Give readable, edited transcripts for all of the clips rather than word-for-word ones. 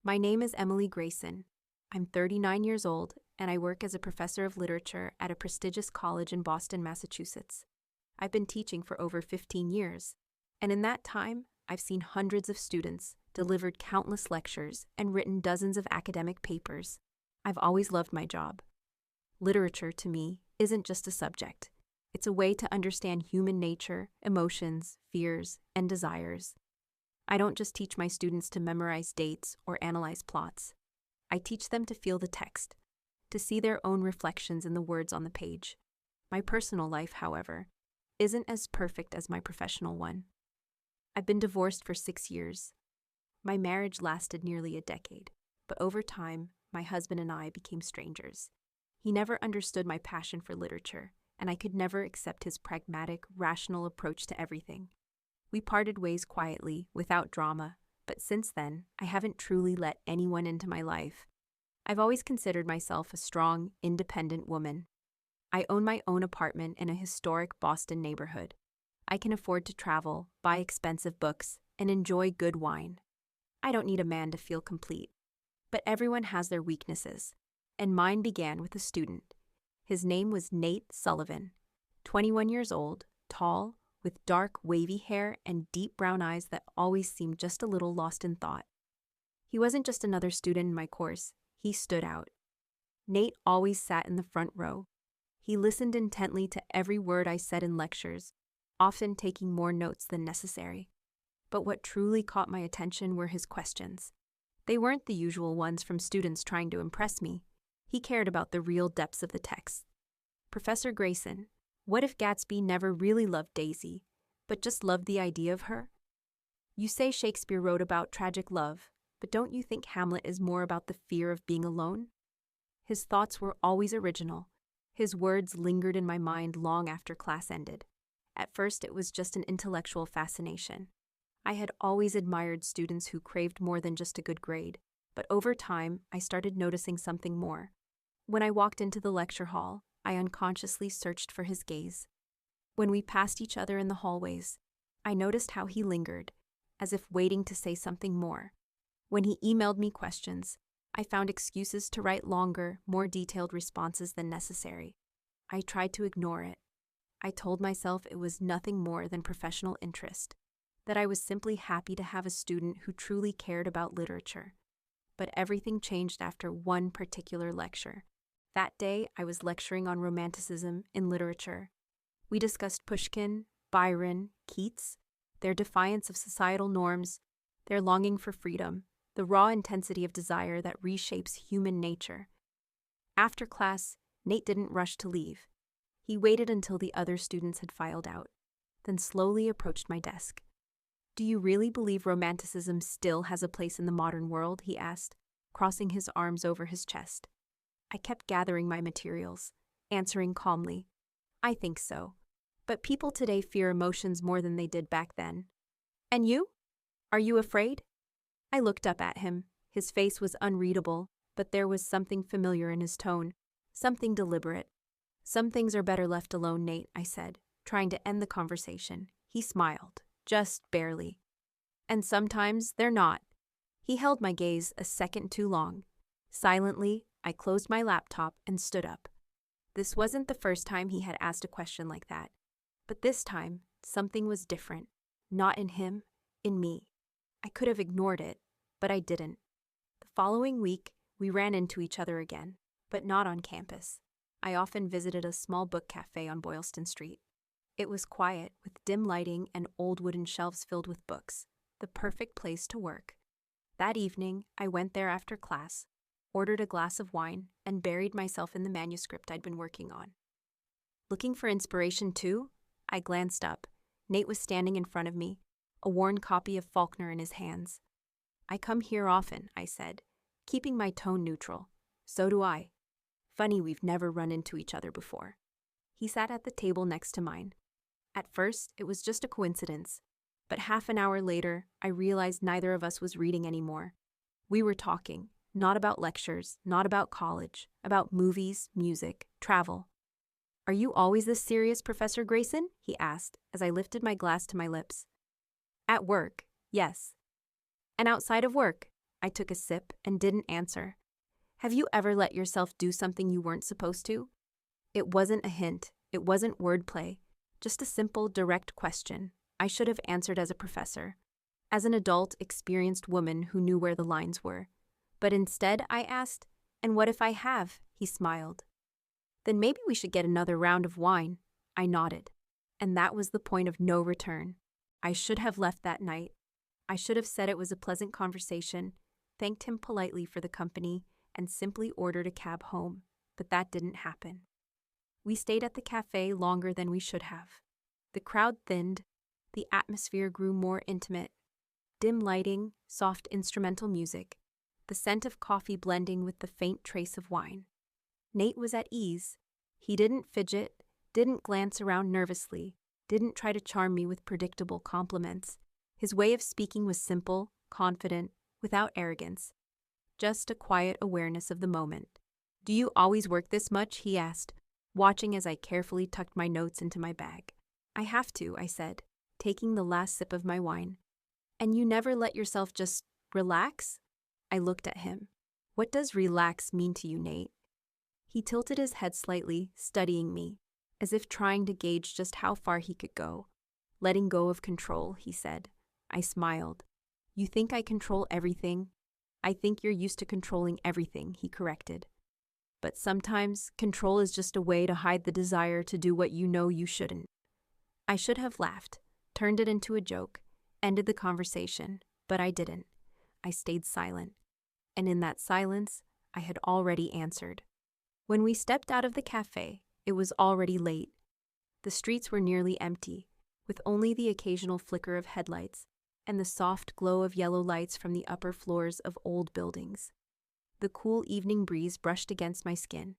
My name is Emily Grayson. I'm 39 years old, and I work as a professor of literature at a prestigious college in Boston, Massachusetts. I've been teaching for over 15 years, and in that time, I've seen hundreds of students, delivered countless lectures, and written dozens of academic papers. I've always loved my job. Literature, to me, isn't just a subject. It's a way to understand human nature, emotions, fears, and desires. I don't just teach my students to memorize dates or analyze plots. I teach them to feel the text, to see their own reflections in the words on the page. My personal life, however, isn't as perfect as my professional one. I've been divorced for 6 years. My marriage lasted nearly a decade, but over time, my husband and I became strangers. He never understood my passion for literature, and I could never accept his pragmatic, rational approach to everything. We parted ways quietly, without drama, but since then, I haven't truly let anyone into my life. I've always considered myself a strong, independent woman. I own my own apartment in a historic Boston neighborhood. I can afford to travel, buy expensive books, and enjoy good wine. I don't need a man to feel complete. But everyone has their weaknesses, and mine began with a student. His name was Nate Sullivan, 21 years old, tall, with dark, wavy hair and deep brown eyes that always seemed just a little lost in thought. He wasn't just another student in my course, he stood out. Nate always sat in the front row. He listened intently to every word I said in lectures, often taking more notes than necessary. But what truly caught my attention were his questions. They weren't the usual ones from students trying to impress me. He cared about the real depths of the text. "Professor Grayson, what if Gatsby never really loved Daisy, but just loved the idea of her? You say Shakespeare wrote about tragic love, but don't you think Hamlet is more about the fear of being alone?" His thoughts were always original. His words lingered in my mind long after class ended. At first, it was just an intellectual fascination. I had always admired students who craved more than just a good grade, but over time, I started noticing something more. When I walked into the lecture hall, I unconsciously searched for his gaze. When we passed each other in the hallways, I noticed how he lingered, as if waiting to say something more. When he emailed me questions, I found excuses to write longer, more detailed responses than necessary. I tried to ignore it. I told myself it was nothing more than professional interest, that I was simply happy to have a student who truly cared about literature. But everything changed after one particular lecture. That day, I was lecturing on romanticism in literature. We discussed Pushkin, Byron, Keats, their defiance of societal norms, their longing for freedom, the raw intensity of desire that reshapes human nature. After class, Nate didn't rush to leave. He waited until the other students had filed out, then slowly approached my desk. "Do you really believe romanticism still has a place in the modern world?" he asked, crossing his arms over his chest. I kept gathering my materials, answering calmly, "I think so. But people today fear emotions more than they did back then." "And you? Are you afraid?" I looked up at him. His face was unreadable, but there was something familiar in his tone, something deliberate. "Some things are better left alone, Nate," I said, trying to end the conversation. He smiled, just barely. "And sometimes they're not." He held my gaze a second too long. Silently, I closed my laptop and stood up. This wasn't the first time he had asked a question like that. But this time, something was different. Not in him, in me. I could have ignored it, but I didn't. The following week, we ran into each other again, but not on campus. I often visited a small book cafe on Boylston Street. It was quiet, with dim lighting and old wooden shelves filled with books, the perfect place to work. That evening, I went there after class, ordered a glass of wine, and buried myself in the manuscript I'd been working on. Looking for inspiration too? I glanced up. Nate was standing in front of me, a worn copy of Faulkner in his hands. "I come here often," I said, keeping my tone neutral. "So do I. Funny we've never run into each other before." He sat at the table next to mine. At first, it was just a coincidence, but half an hour later, I realized neither of us was reading anymore. We were talking, not about lectures, not about college, about movies, music, travel. "Are you always this serious, Professor Grayson?" he asked as I lifted my glass to my lips. "At work, yes." "And outside of work?" I took a sip and didn't answer. Have you ever let yourself do something you weren't supposed to? It wasn't a hint. It wasn't wordplay. Just a simple, direct question. I should have answered as a professor, as an adult, experienced woman who knew where the lines were. But instead, I asked, "And what if I have?" He smiled. "Then maybe we should get another round of wine." I nodded. And that was the point of no return. I should have left that night. I should have said it was a pleasant conversation, thanked him politely for the company, and simply ordered a cab home. But that didn't happen. We stayed at the cafe longer than we should have. The crowd thinned. The atmosphere grew more intimate. Dim lighting, soft instrumental music, the scent of coffee blending with the faint trace of wine. Nate was at ease. He didn't fidget, didn't glance around nervously, didn't try to charm me with predictable compliments. His way of speaking was simple, confident, without arrogance. Just a quiet awareness of the moment. "Do you always work this much?" he asked, watching as I carefully tucked my notes into my bag. "I have to," I said, taking the last sip of my wine. "And you never let yourself just relax?" I looked at him. "What does relax mean to you, Nate?" He tilted his head slightly, studying me, as if trying to gauge just how far he could go. "Letting go of control," he said. I smiled. "You think I control everything?" "I think you're used to controlling everything," he corrected. "But sometimes, control is just a way to hide the desire to do what you know you shouldn't." I should have laughed, turned it into a joke, ended the conversation, but I didn't. I stayed silent. And in that silence, I had already answered. When we stepped out of the cafe, it was already late. The streets were nearly empty, with only the occasional flicker of headlights and the soft glow of yellow lights from the upper floors of old buildings. The cool evening breeze brushed against my skin,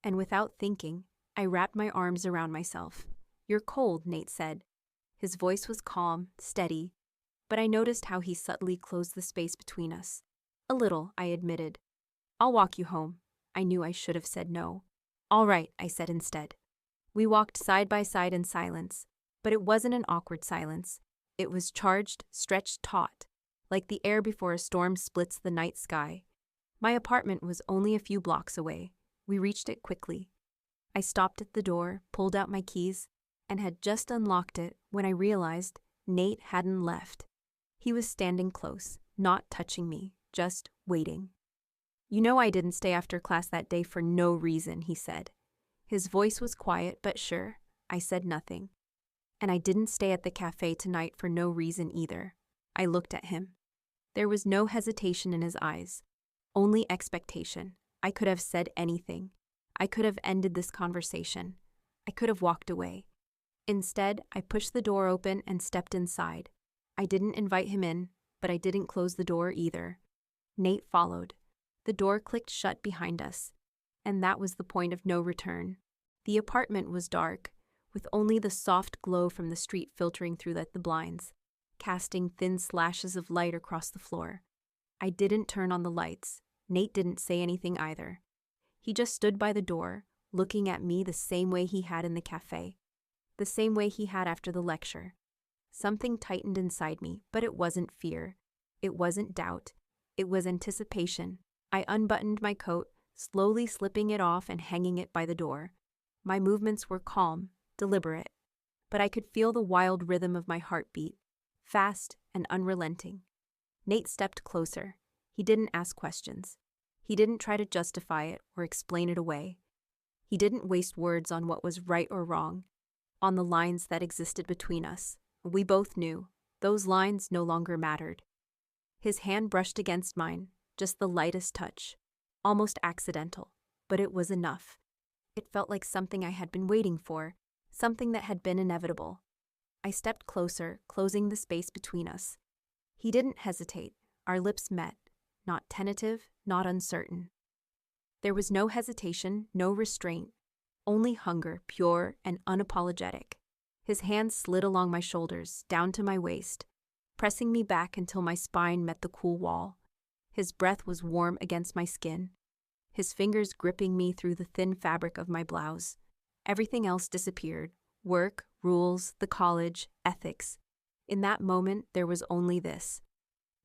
and without thinking, I wrapped my arms around myself. "You're cold," Nate said. His voice was calm, steady, but I noticed how he subtly closed the space between us. "A little," I admitted. "I'll walk you home." I knew I should have said no. "All right," I said instead. We walked side by side in silence, but it wasn't an awkward silence. It was charged, stretched taut, like the air before a storm splits the night sky. My apartment was only a few blocks away. We reached it quickly. I stopped at the door, pulled out my keys, and had just unlocked it when I realized Nate hadn't left. He was standing close, not touching me, just waiting. "You know I didn't stay after class that day for no reason," he said. His voice was quiet but sure. I said nothing. "And I didn't stay at the cafe tonight for no reason either." I looked at him. There was no hesitation in his eyes, only expectation. I could have said anything. I could have ended this conversation. I could have walked away. Instead, I pushed the door open and stepped inside. I didn't invite him in, but I didn't close the door either. Nate followed. The door clicked shut behind us, and that was the point of no return. The apartment was dark, with only the soft glow from the street filtering through the blinds, casting thin slashes of light across the floor. I didn't turn on the lights. Nate didn't say anything either. He just stood by the door, looking at me the same way he had in the cafe, the same way he had after the lecture. Something tightened inside me, but it wasn't fear. It wasn't doubt. It was anticipation. I unbuttoned my coat, slowly slipping it off and hanging it by the door. My movements were calm, deliberate, but I could feel the wild rhythm of my heartbeat, fast and unrelenting. Nate stepped closer. He didn't ask questions. He didn't try to justify it or explain it away. He didn't waste words on what was right or wrong, on the lines that existed between us. We both knew those lines no longer mattered. His hand brushed against mine, just the lightest touch, almost accidental, but it was enough. It felt like something I had been waiting for, something that had been inevitable. I stepped closer, closing the space between us. He didn't hesitate. Our lips met, not tentative, not uncertain. There was no hesitation, no restraint, only hunger, pure and unapologetic. His hands slid along my shoulders, down to my waist, pressing me back until my spine met the cool wall. His breath was warm against my skin, his fingers gripping me through the thin fabric of my blouse. Everything else disappeared. Work, rules, the college, ethics. In that moment, there was only this.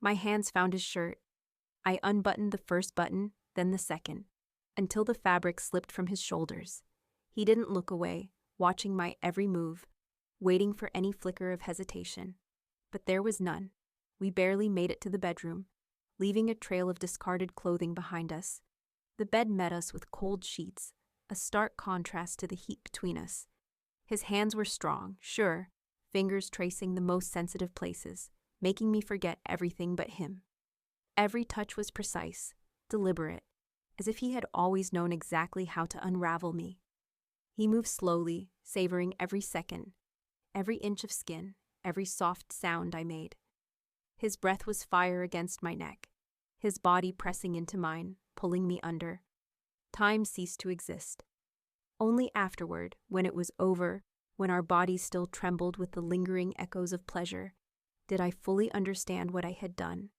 My hands found his shirt. I unbuttoned the first button, then the second, until the fabric slipped from his shoulders. He didn't look away, watching my every move, waiting for any flicker of hesitation. But there was none. We barely made it to the bedroom, leaving a trail of discarded clothing behind us. The bed met us with cold sheets, a stark contrast to the heat between us. His hands were strong, sure, fingers tracing the most sensitive places, making me forget everything but him. Every touch was precise, deliberate, as if he had always known exactly how to unravel me. He moved slowly, savoring every second, every inch of skin, every soft sound I made. His breath was fire against my neck, his body pressing into mine, pulling me under. Time ceased to exist. Only afterward, when it was over, when our bodies still trembled with the lingering echoes of pleasure, did I fully understand what I had done.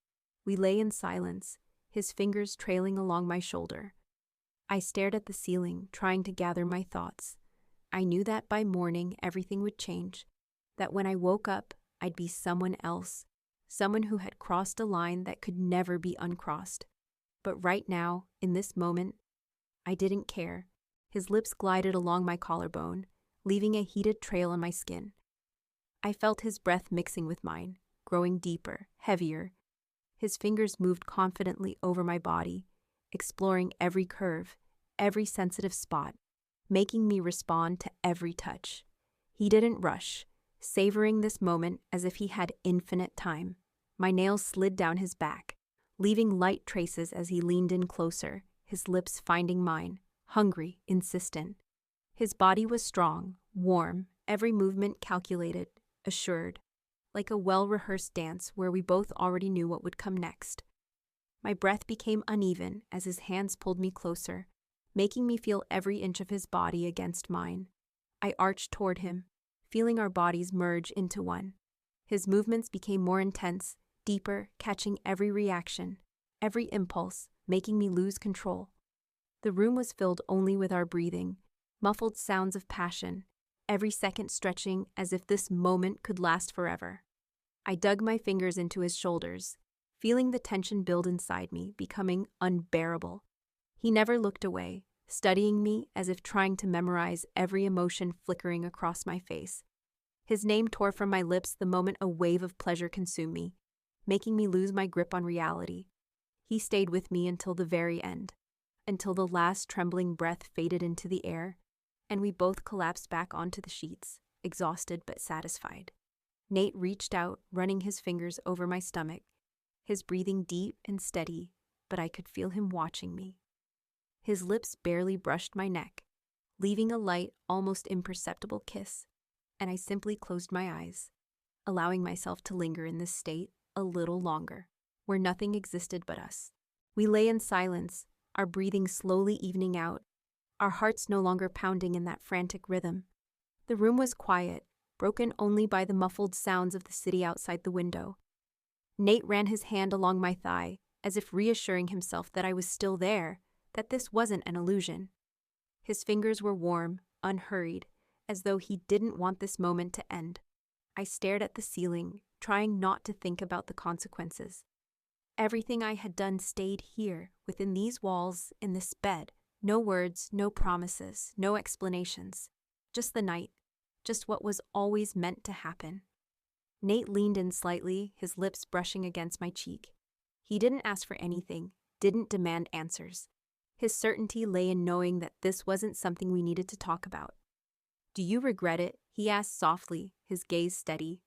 We lay in silence, his fingers trailing along my shoulder. I stared at the ceiling, trying to gather my thoughts. I knew that by morning everything would change, that when I woke up, I'd be someone else, someone who had crossed a line that could never be uncrossed. But right now, in this moment, I didn't care. His lips glided along my collarbone, leaving a heated trail on my skin. I felt his breath mixing with mine, growing deeper, heavier. His fingers moved confidently over my body, exploring every curve, every sensitive spot, making me respond to every touch. He didn't rush, savoring this moment as if he had infinite time. My nails slid down his back, leaving light traces as he leaned in closer, his lips finding mine, hungry, insistent. His body was strong, warm, every movement calculated, assured, like a well-rehearsed dance where we both already knew what would come next. My breath became uneven as his hands pulled me closer, making me feel every inch of his body against mine. I arched toward him, feeling our bodies merge into one. His movements became more intense, deeper, catching every reaction, every impulse, making me lose control. The room was filled only with our breathing, muffled sounds of passion, every second stretching as if this moment could last forever. I dug my fingers into his shoulders, feeling the tension build inside me, becoming unbearable. He never looked away, studying me as if trying to memorize every emotion flickering across my face. His name tore from my lips the moment a wave of pleasure consumed me, making me lose my grip on reality. He stayed with me until the very end, until the last trembling breath faded into the air, and we both collapsed back onto the sheets, exhausted but satisfied. Nate reached out, running his fingers over my stomach, his breathing deep and steady, but I could feel him watching me. His lips barely brushed my neck, leaving a light, almost imperceptible kiss, and I simply closed my eyes, allowing myself to linger in this state a little longer, where nothing existed but us. We lay in silence, our breathing slowly evening out, our hearts no longer pounding in that frantic rhythm. The room was quiet, broken only by the muffled sounds of the city outside the window. Nate ran his hand along my thigh, as if reassuring himself that I was still there, that this wasn't an illusion. His fingers were warm, unhurried, as though he didn't want this moment to end. I stared at the ceiling, trying not to think about the consequences. Everything I had done stayed here, within these walls, in this bed. No words, no promises, no explanations. Just the night. Just what was always meant to happen. Nate leaned in slightly, his lips brushing against my cheek. He didn't ask for anything, didn't demand answers. His certainty lay in knowing that this wasn't something we needed to talk about. "Do you regret it?" he asked softly, his gaze steady.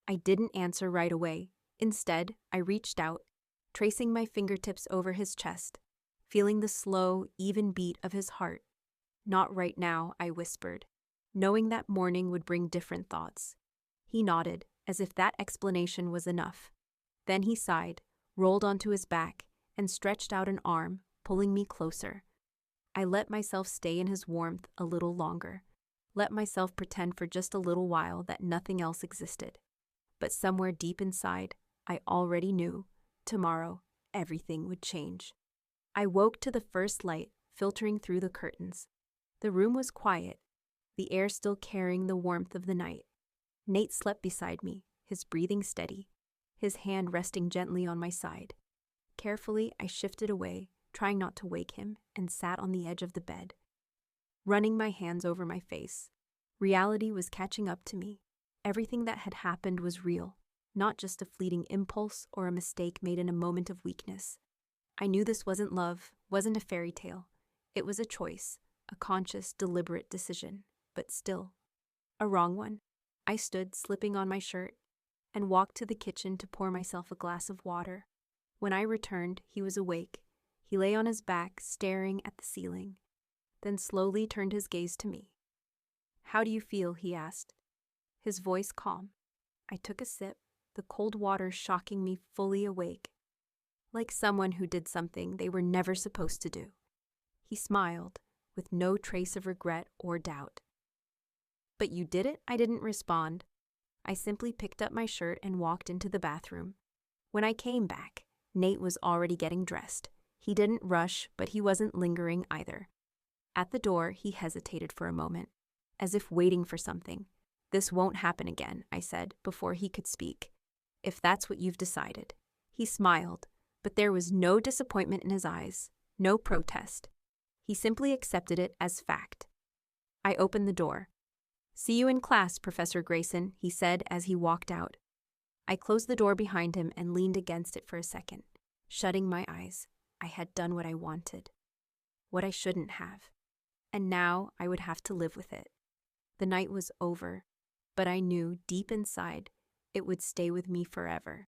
I didn't answer right away. Instead, I reached out, tracing my fingertips over his chest, feeling the slow, even beat of his heart. "Not right now," I whispered, knowing that morning would bring different thoughts. He nodded, as if that explanation was enough. Then he sighed, rolled onto his back, and stretched out an arm, pulling me closer. I let myself stay in his warmth a little longer, let myself pretend for just a little while that nothing else existed. But somewhere deep inside, I already knew, tomorrow, everything would change. I woke to the first light filtering through the curtains. The room was quiet, the air still carrying the warmth of the night. Nate slept beside me, his breathing steady, his hand resting gently on my side. Carefully, I shifted away, trying not to wake him, and sat on the edge of the bed, running my hands over my face. Reality was catching up to me. Everything that had happened was real, not just a fleeting impulse or a mistake made in a moment of weakness. I knew this wasn't love, wasn't a fairy tale. It was a choice, a conscious, deliberate decision, but still, a wrong one. I stood, slipping on my shirt, and walked to the kitchen to pour myself a glass of water. When I returned, he was awake. He lay on his back, staring at the ceiling, then slowly turned his gaze to me. "How do you feel?" he asked, his voice calm. I took a sip, the cold water shocking me fully awake, like someone who did something they were never supposed to do. He smiled, with no trace of regret or doubt. "But you did it?" I didn't respond. I simply picked up my shirt and walked into the bathroom. When I came back, Nate was already getting dressed. He didn't rush, but he wasn't lingering either. At the door, he hesitated for a moment, as if waiting for something. "This won't happen again," I said, before he could speak. "If that's what you've decided." He smiled, but there was no disappointment in his eyes, no protest. He simply accepted it as fact. I opened the door. "See you in class, Professor Grayson," he said as he walked out. I closed the door behind him and leaned against it for a second, shutting my eyes. I had done what I wanted, what I shouldn't have, and now I would have to live with it. The night was over, but I knew deep inside it would stay with me forever.